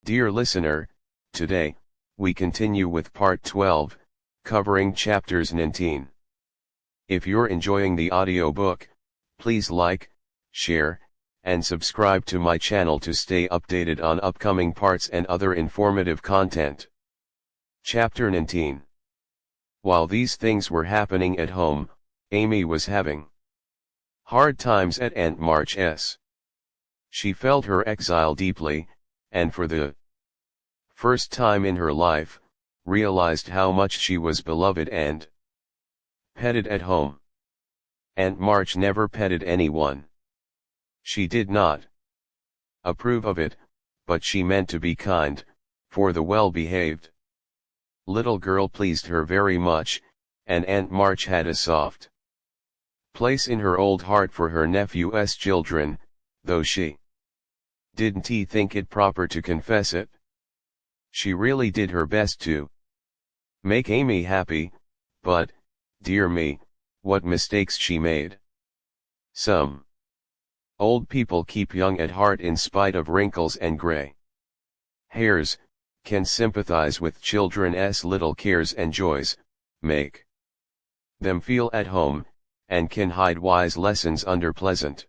Dear listener, today, we continue with part 12, covering chapters 19. If you're enjoying the audiobook, please like, share, and subscribe to my channel to stay updated on upcoming parts and other informative content. Chapter 19. While these things were happening at home, Amy was having hard times at Aunt March's. She felt her exile deeply, and for the first time in her life, realized how much she was beloved and petted at home. Aunt March never petted anyone. She did not approve of it, but she meant to be kind, for the well-behaved little girl pleased her very much, and Aunt March had a soft place in her old heart for her nephew's children, though she didn't think it proper to confess it. She really did her best to make Amy happy, but, dear me, what mistakes she made. Some old people keep young at heart in spite of wrinkles and gray hairs, can sympathize with children's little cares and joys, make them feel at home, and can hide wise lessons under pleasant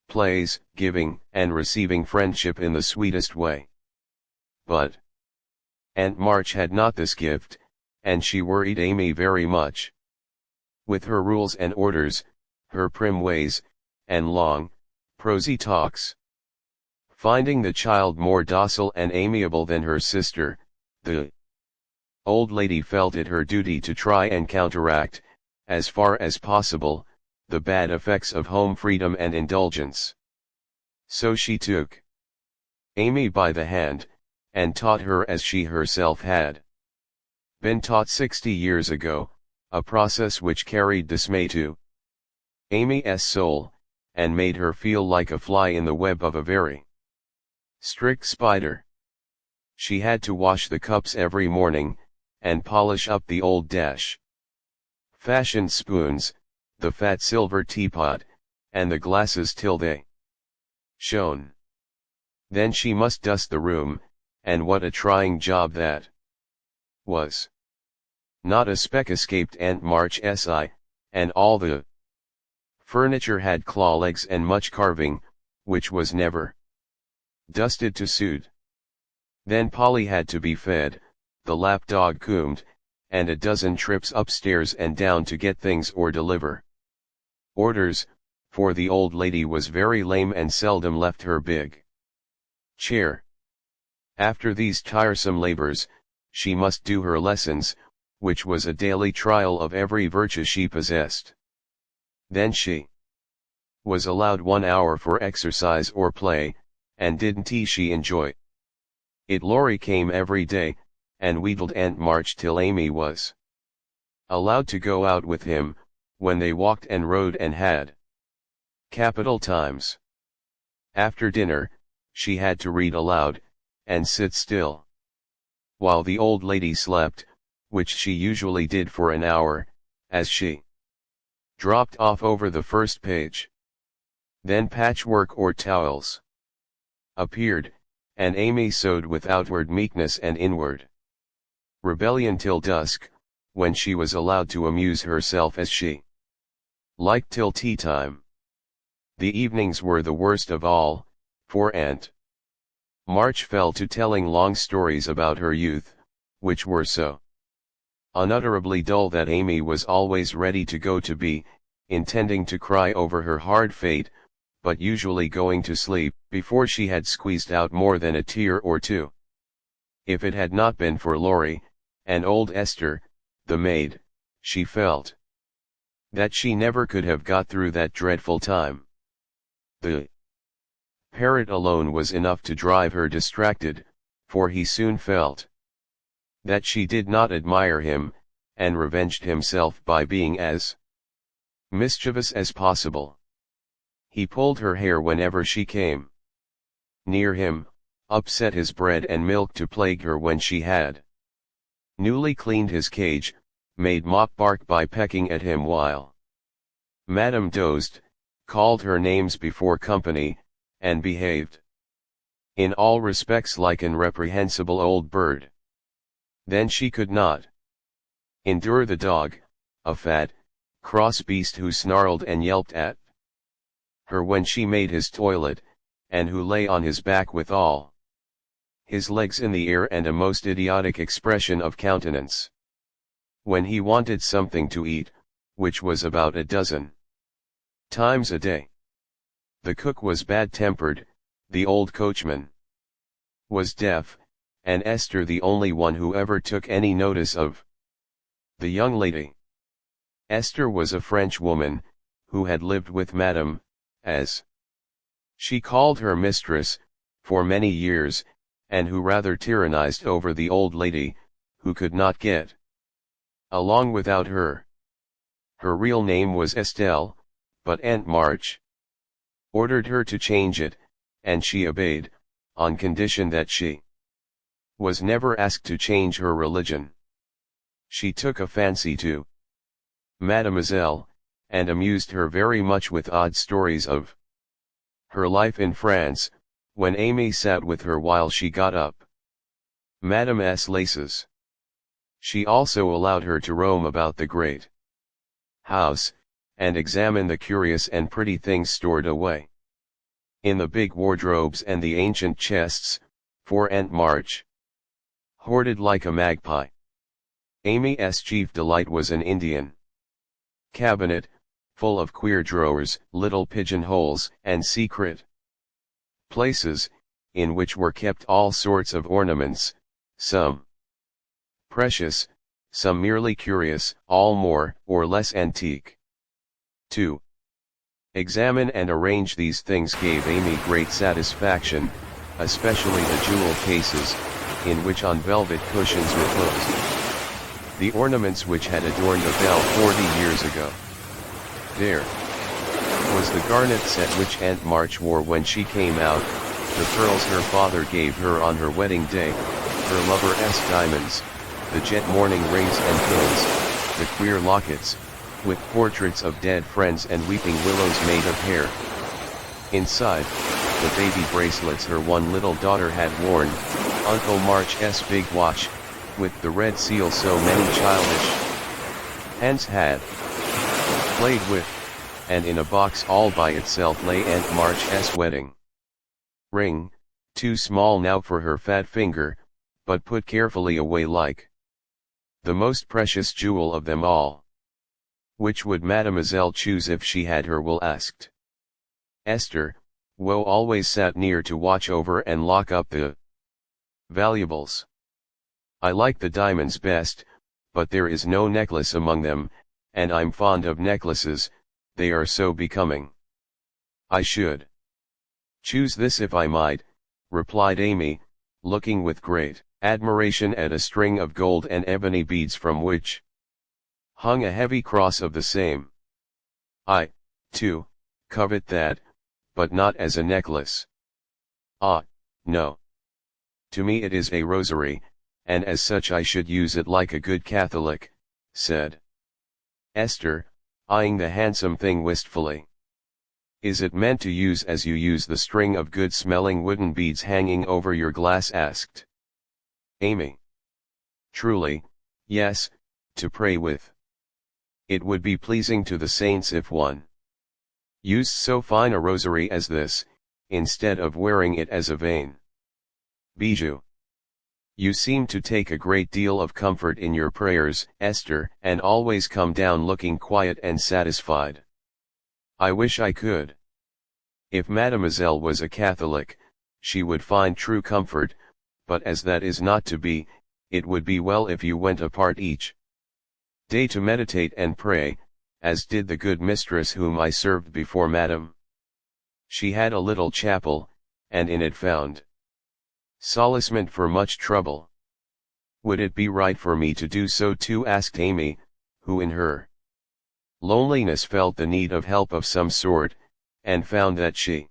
plays, giving and receiving friendship in the sweetest way. But Aunt March had not this gift, and she worried Amy very much. With her rules and orders, her prim ways, and long, prosy talks. Finding the child more docile and amiable than her sister, the old lady felt it her duty to try and counteract, as far as possible, the bad effects of home freedom and indulgence. So she took Amy by the hand, and taught her as she herself had been taught 60 years ago, a process which carried dismay to Amy's soul, and made her feel like a fly in the web of a very strict spider. She had to wash the cups every morning, and polish up the old fashioned spoons, the fat silver teapot, and the glasses till they shone. Then she must dust the room, and what a trying job that was. Not a speck escaped Aunt March's eye, and all the furniture had claw legs and much carving, which was never dusted to suit. Then Polly had to be fed, the lapdog combed, and a dozen trips upstairs and down to get things or deliver orders, for the old lady was very lame and seldom left her big chair. After these tiresome labors, she must do her lessons, which was a daily trial of every virtue she possessed. Then she was allowed 1 hour for exercise or play, and didn't she enjoy it? Laurie came every day, and wheedled Aunt March till Amy was allowed to go out with him, when they walked and rode and had capital times. After dinner, she had to read aloud, and sit still while the old lady slept, which she usually did for an hour, as she dropped off over the first page. Then patchwork or towels appeared, and Amy sewed with outward meekness and inward rebellion till dusk, when she was allowed to amuse herself as she liked till tea time. The evenings were the worst of all, for Aunt March fell to telling long stories about her youth, which were so unutterably dull that Amy was always ready to go to bed, intending to cry over her hard fate, but usually going to sleep before she had squeezed out more than a tear or two. If it had not been for Laurie, and old Esther, the maid, she felt that she never could have got through that dreadful time. The parrot alone was enough to drive her distracted, for he soon felt that she did not admire him, and revenged himself by being as mischievous as possible. He pulled her hair whenever she came near him, upset his bread and milk to plague her when she had newly cleaned his cage, made Mop bark by pecking at him while Madame dozed, called her names before company, and behaved in all respects like an reprehensible old bird. Then she could not endure the dog, a fat, cross beast who snarled and yelped at her when she made his toilet, and who lay on his back with all his legs in the air and a most idiotic expression of countenance. When he wanted something to eat, which was about a dozen times a day. The cook was bad-tempered, the old coachman was deaf, and Esther the only one who ever took any notice of the young lady. Esther was a French woman, who had lived with Madame, as she called her mistress, for many years, and who rather tyrannized over the old lady, who could not get along without her. Her real name was Estelle, but Aunt March ordered her to change it, and she obeyed, on condition that she was never asked to change her religion. She took a fancy to Mademoiselle, and amused her very much with odd stories of her life in France, when Amy sat with her while she got up Madame's laces. She also allowed her to roam about the great house, and examine the curious and pretty things stored away in the big wardrobes and the ancient chests, for Aunt March hoarded like a magpie. Amy's chief delight was an Indian cabinet, full of queer drawers, little pigeonholes, and secret places, in which were kept all sorts of ornaments, some precious, some merely curious, all more or less antique. To examine and arrange these things gave Amy great satisfaction, especially the jewel cases, in which on velvet cushions reposed the ornaments which had adorned a belle 40 years ago. There was the garnet set which Aunt March wore when she came out, the pearls her father gave her on her wedding day, her lover's diamonds, the jet mourning rings and pins, the queer lockets, with portraits of dead friends and weeping willows made of hair. Inside, the baby bracelets her one little daughter had worn, Uncle March's big watch, with the red seal so many childish hands had played with, and in a box all by itself lay Aunt March's wedding ring, too small now for her fat finger, but put carefully away like the most precious jewel of them all. Which would Mademoiselle choose if she had her will asked Esther, who always sat near to watch over and lock up the valuables. I like the diamonds best, but there is no necklace among them, and I'm fond of necklaces, they are so becoming. I should choose this if I might, replied Amy, looking with great admiration at a string of gold and ebony beads from which hung a heavy cross of the same. I, too, covet that, but not as a necklace. Ah, no. To me it is a rosary, and as such I should use it like a good Catholic, said Esther, eyeing the handsome thing wistfully. Is it meant to use as you use the string of good-smelling wooden beads hanging over your glass? Asked Amy. Truly, yes, to pray with. It would be pleasing to the saints if one used so fine a rosary as this, instead of wearing it as a vain bijou. You seem to take a great deal of comfort in your prayers, Esther, and always come down looking quiet and satisfied. I wish I could. If Mademoiselle was a Catholic, she would find true comfort, but as that is not to be, it would be well if you went apart each day to meditate and pray, as did the good mistress whom I served before Madame. She had a little chapel, and in it found solacement for much trouble. Would it be right for me to do so too? Asked Amy, who in her loneliness felt the need of help of some sort, and found that she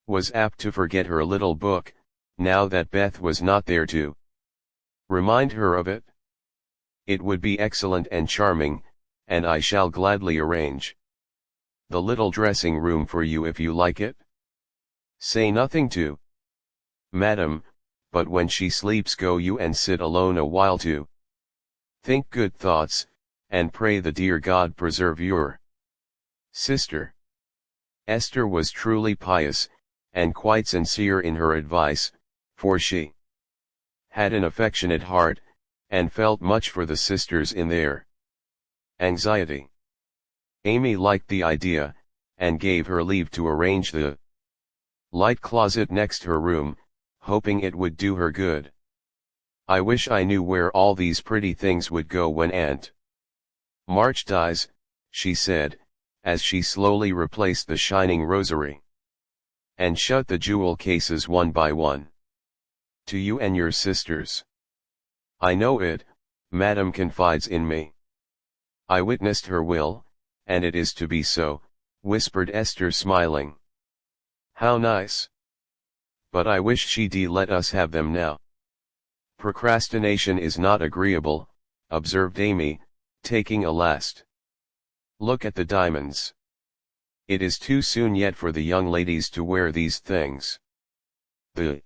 was apt to forget her little book, now that Beth was not there to remind her of it. It would be excellent and charming, and I shall gladly arrange the little dressing room for you if you like it. Say nothing to madam, but when she sleeps go you and sit alone a while to think good thoughts, and pray the dear God preserve your sister. Esther was truly pious, and quite sincere in her advice, for she had an affectionate heart, and felt much for the sisters in their anxiety. Amy liked the idea, and gave her leave to arrange the light closet next her room, hoping it would do her good. I wish I knew where all these pretty things would go when Aunt March dies, she said, as she slowly replaced the shining rosary and shut the jewel cases one by one. To you and your sisters. I know it, Madam confides in me. I witnessed her will, and it is to be so, whispered Esther smiling. How nice. But I wish she'd let us have them now. Procrastination is not agreeable, observed Amy, taking a last look at the diamonds. It is too soon yet for the young ladies to wear these things. The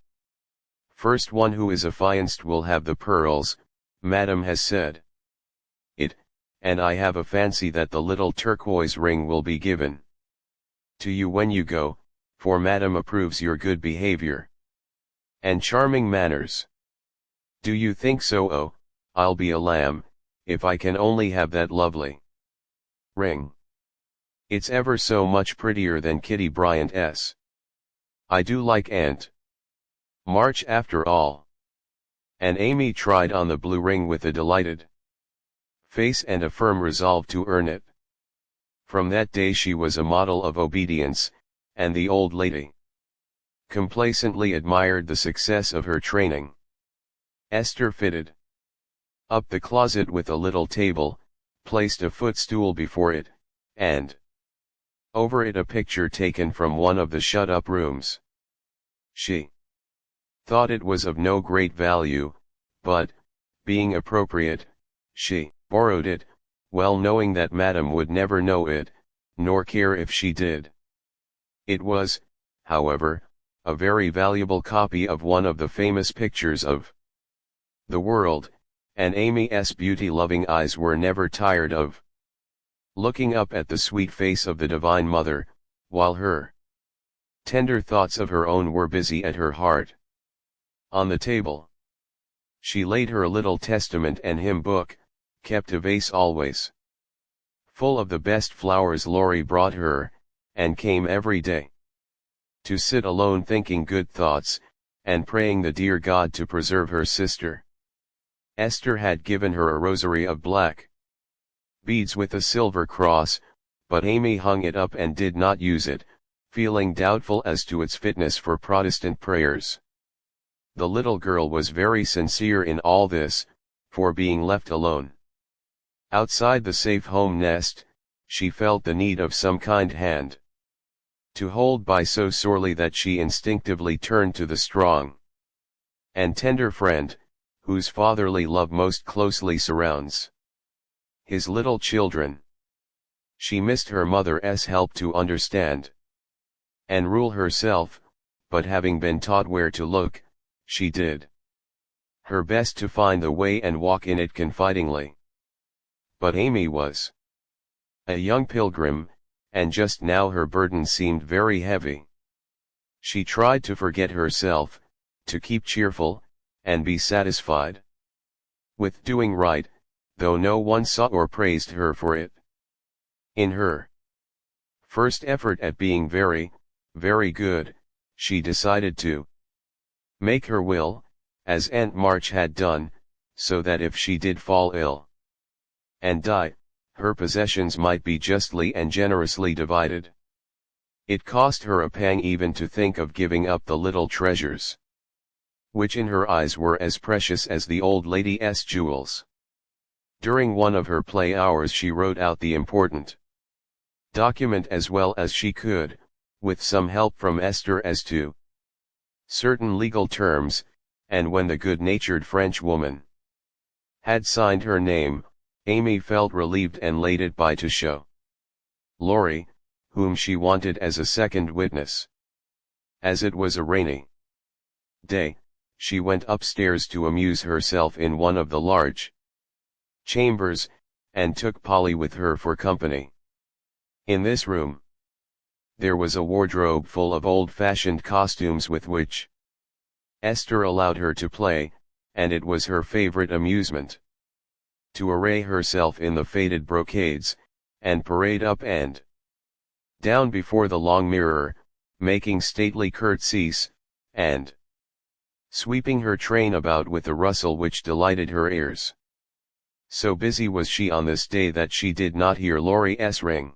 first one who is affianced will have the pearls, Madam has said. And I have a fancy that the little turquoise ring will be given to you when you go, for Madam approves your good behavior and charming manners. Do you think so? Oh, I'll be a lamb, if I can only have that lovely ring. It's ever so much prettier than Kitty Bryant's. I do like Aunt March after all. And Amy tried on the blue ring with a delighted face and a firm resolve to earn it. From that day she was a model of obedience, and the old lady complacently admired the success of her training. Esther fitted up the closet with a little table, placed a footstool before it, and over it a picture taken from one of the shut-up rooms. She thought it was of no great value, but, being appropriate, she borrowed it, well knowing that Madam would never know it, nor care if she did. It was, however, a very valuable copy of one of the famous pictures of the world, and Amy's beauty-loving eyes were never tired of looking up at the sweet face of the Divine Mother, while her tender thoughts of her own were busy at her heart. On the table she laid her little testament and hymn book, kept a vase always full of the best flowers Laurie brought her, and came every day to sit alone thinking good thoughts, and praying the dear God to preserve her sister. Esther had given her a rosary of black beads with a silver cross, but Amy hung it up and did not use it, feeling doubtful as to its fitness for Protestant prayers. The little girl was very sincere in all this, for being left alone outside the safe home nest, she felt the need of some kind hand to hold by so sorely that she instinctively turned to the strong and tender friend, whose fatherly love most closely surrounds his little children. She missed her mother's help to understand and rule herself, but having been taught where to look, she did her best to find the way and walk in it confidingly. But Amy was a young pilgrim, and just now her burden seemed very heavy. She tried to forget herself, to keep cheerful, and be satisfied with doing right, though no one saw or praised her for it. In her first effort at being very, very good, she decided to make her will, as Aunt March had done, so that if she did fall ill and die, her possessions might be justly and generously divided. It cost her a pang even to think of giving up the little treasures, which in her eyes were as precious as the old lady's jewels. During one of her play hours she wrote out the important document as well as she could, with some help from Esther as to certain legal terms, and when the good-natured French woman had signed her name, Amy felt relieved and laid it by to show Laurie, whom she wanted as a second witness. As it was a rainy day, she went upstairs to amuse herself in one of the large chambers, and took Polly with her for company. In this room, there was a wardrobe full of old-fashioned costumes with which Esther allowed her to play, and it was her favorite amusement to array herself in the faded brocades, and parade up and down before the long mirror, making stately curtsies, and sweeping her train about with a rustle which delighted her ears. So busy was she on this day that she did not hear Laurie's ring,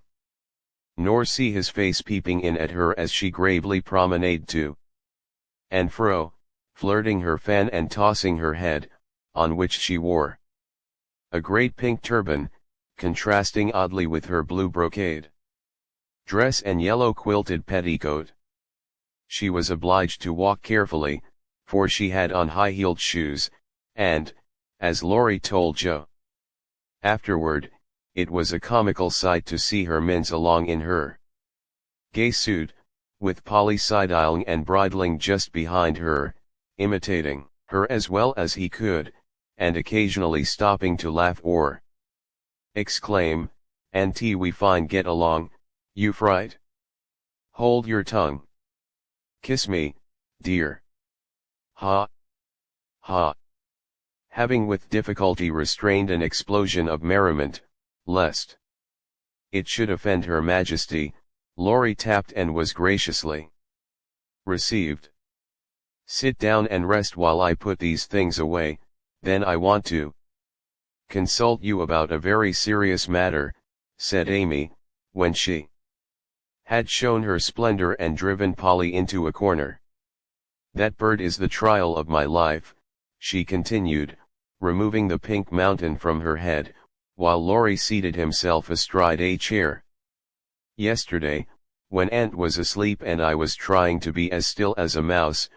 nor see his face peeping in at her as she gravely promenaded to and fro, flirting her fan and tossing her head, on which she wore a great pink turban, contrasting oddly with her blue brocade dress and yellow quilted petticoat. She was obliged to walk carefully, for she had on high-heeled shoes, and, as Laurie told Joe afterward, it was a comical sight to see her mince along in her gay suit, with Polly side-eyeing and bridling just behind her, imitating her as well as he could, and occasionally stopping to laugh or exclaim, "Auntie, we fine get along, you fright. Hold your tongue. Kiss me, dear. Ha! Ha!" Having with difficulty restrained an explosion of merriment, lest it should offend her Majesty, Laurie tapped and was graciously received. "Sit down and rest while I put these things away, then I want to consult you about a very serious matter," said Amy, when she had shown her splendor and driven Polly into a corner. "That bird is the trial of my life," she continued, removing the pink mountain from her head, while Laurie seated himself astride a chair. "Yesterday, when Aunt was asleep and I was trying to be as still as a mouse,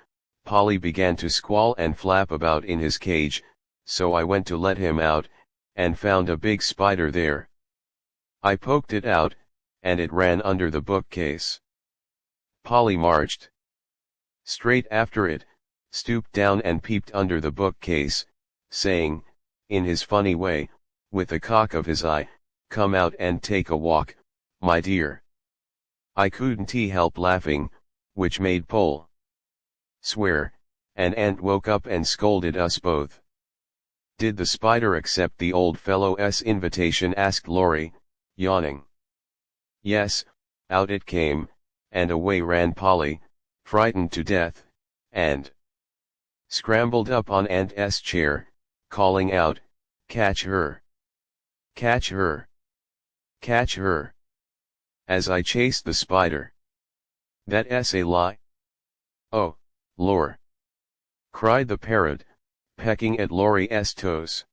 Polly began to squall and flap about in his cage, so I went to let him out, and found a big spider there. I poked it out, and it ran under the bookcase. Polly marched straight after it, stooped down and peeped under the bookcase, saying, in his funny way, with a cock of his eye, 'Come out and take a walk, my dear.' I couldn't help laughing, which made Pole swear, and Aunt woke up and scolded us both." "Did the spider accept the old fellow's invitation?" asked Laurie, yawning. "Yes, out it came, and away ran Polly, frightened to death, and scrambled up on Aunt's chair, calling out, 'Catch her! Catch her! Catch her!' as I chased the spider." "That's a lie." "Oh, Lor!" cried the parrot, pecking at Laurie's toes.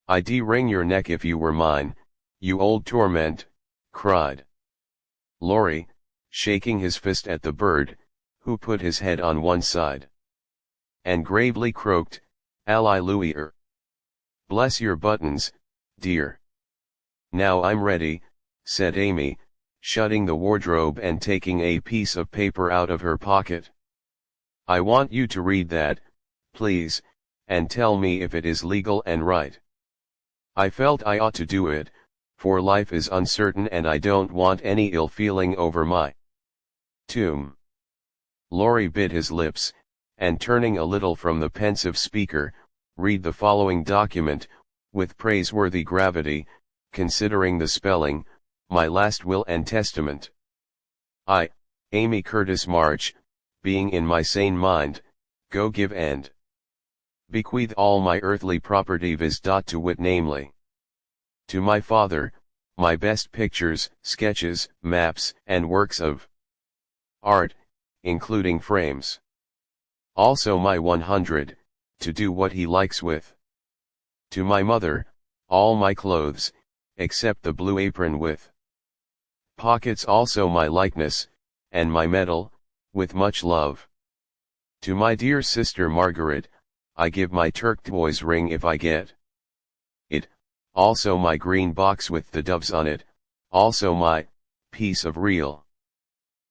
"I'd wring your neck if you were mine, you old torment," cried Laurie, shaking his fist at the bird, who put his head on one side and gravely croaked, "Alleluia! Bless your buttons, dear." "Now I'm ready," said Amy, shutting the wardrobe and taking a piece of paper out of her pocket. "I want you to read that, please, and tell me if it is legal and right. I felt I ought to do it, for life is uncertain and I don't want any ill feeling over my tomb." Laurie bit his lips, and turning a little from the pensive speaker, read the following document, with praiseworthy gravity, considering the spelling, "My last will and testament. I, Amy Curtis March, being in my sane mind, go give and bequeath all my earthly property to wit, namely, to my father, my best pictures, sketches, maps, and works of art, including frames. Also my 100, to do what he likes with. To my mother, all my clothes, except the blue apron with pockets, also my likeness, and my medal, with much love. To my dear sister Margaret, I give my turquoise ring if I get it, also my green box with the doves on it, also my piece of real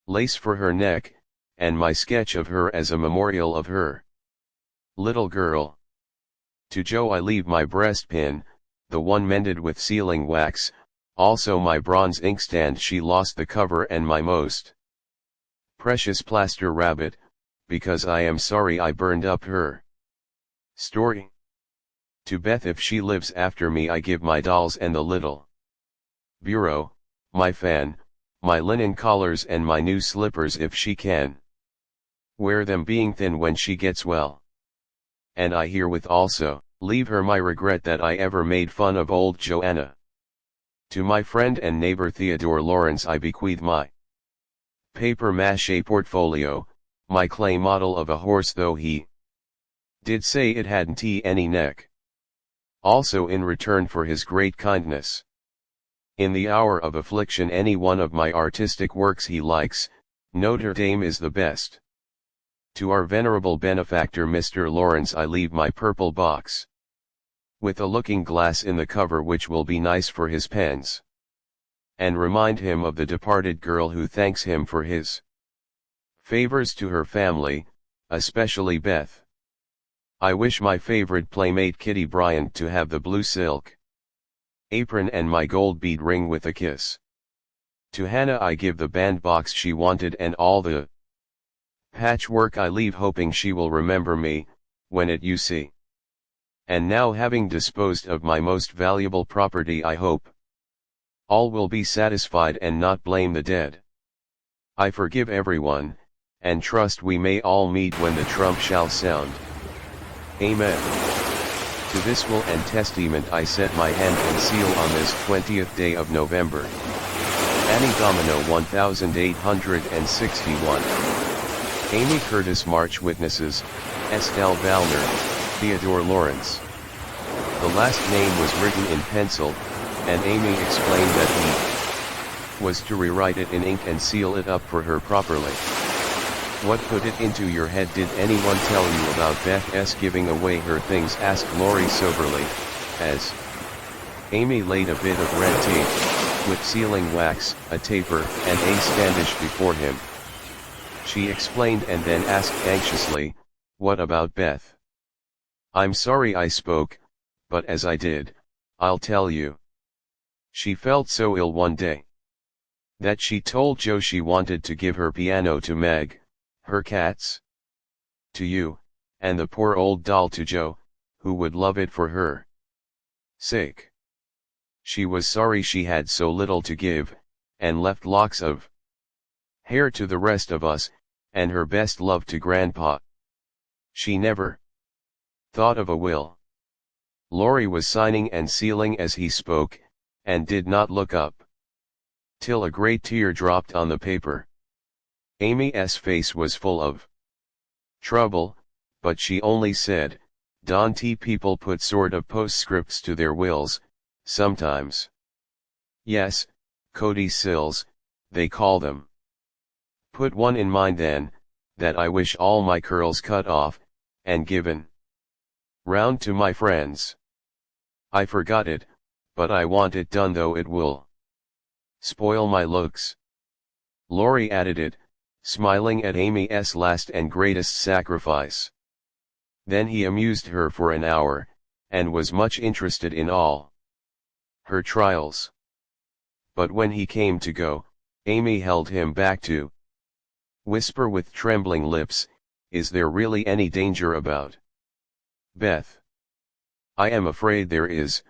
lace for her neck, and my sketch of her as a memorial of her little girl. To Joe I leave my breastpin, the one mended with sealing wax, also my bronze inkstand she lost the cover and my most precious plaster rabbit, because I am sorry I burned up her story. To Beth if she lives after me I give my dolls and the little bureau, my fan, my linen collars and my new slippers if she can wear them being thin when she gets well. And I herewith also leave her my regret that I ever made fun of old Joanna. To my friend and neighbor Theodore Lawrence I bequeath my paper mache portfolio, my clay model of a horse though he did say it hadn't any neck. Also in return for his great kindness. In the hour of affliction any one of my artistic works he likes, Notre Dame is the best. To our venerable benefactor Mr. Lawrence I leave my purple box, with a looking glass in the cover which will be nice for his pens. And remind him of the departed girl who thanks him for his favors to her family, especially Beth. I wish my favorite playmate Kitty Bryant to have the blue silk apron and my gold bead ring with a kiss. To Hannah I give the bandbox she wanted and all the patchwork I leave hoping she will remember me, when it you see. And now having disposed of my most valuable property I hope all will be satisfied and not blame the dead. I forgive everyone, and trust we may all meet when the trump shall sound. Amen. To this will and testament I set my hand and seal on this 20th day of November. Annie Domino 1861. Amy Curtis March Witnesses, Estelle Valner, Theodore Lawrence. The last name was written in pencil, and Amy explained that he was to rewrite it in ink and seal it up for her properly. What put it into your head? Did anyone tell you about Beth's giving away her things? Asked Laurie soberly, as Amy laid a bit of red tape, with sealing wax, a taper, and a standish before him. She explained and then asked anxiously, "What about Beth?" "I'm sorry I spoke, but as I did, I'll tell you. She felt so ill one day that she told Joe she wanted to give her piano to Meg, her cats, to you, and the poor old doll to Joe, who would love it for her sake. She was sorry she had so little to give, and left locks of hair to the rest of us, and her best love to Grandpa. She never thought of a will." Laurie was signing and sealing as he spoke, and did not look up, till a great tear dropped on the paper. Amy's face was full of trouble, but she only said, "Don't people put sort of postscripts to their wills, sometimes?" "Yes, codicils, they call them. Put one in mine then, that I wish all my curls cut off, and given round to my friends. I forgot it, but I want it done though it will spoil my looks." Laurie added it, smiling at Amy's last and greatest sacrifice. Then he amused her for an hour, and was much interested in all her trials. But when he came to go, Amy held him back to whisper with trembling lips, "Is there really any danger about Beth?" "I am afraid there is,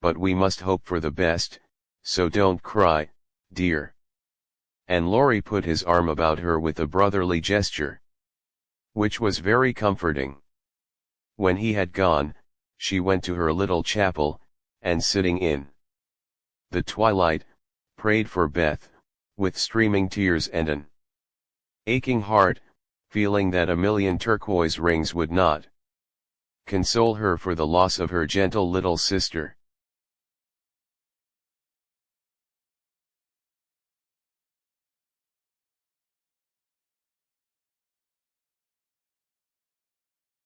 but we must hope for the best, so don't cry, dear." And Laurie put his arm about her with a brotherly gesture, which was very comforting. When he had gone, she went to her little chapel, and sitting in the twilight, prayed for Beth, with streaming tears and an aching heart, feeling that a million turquoise rings would not console her for the loss of her gentle little sister.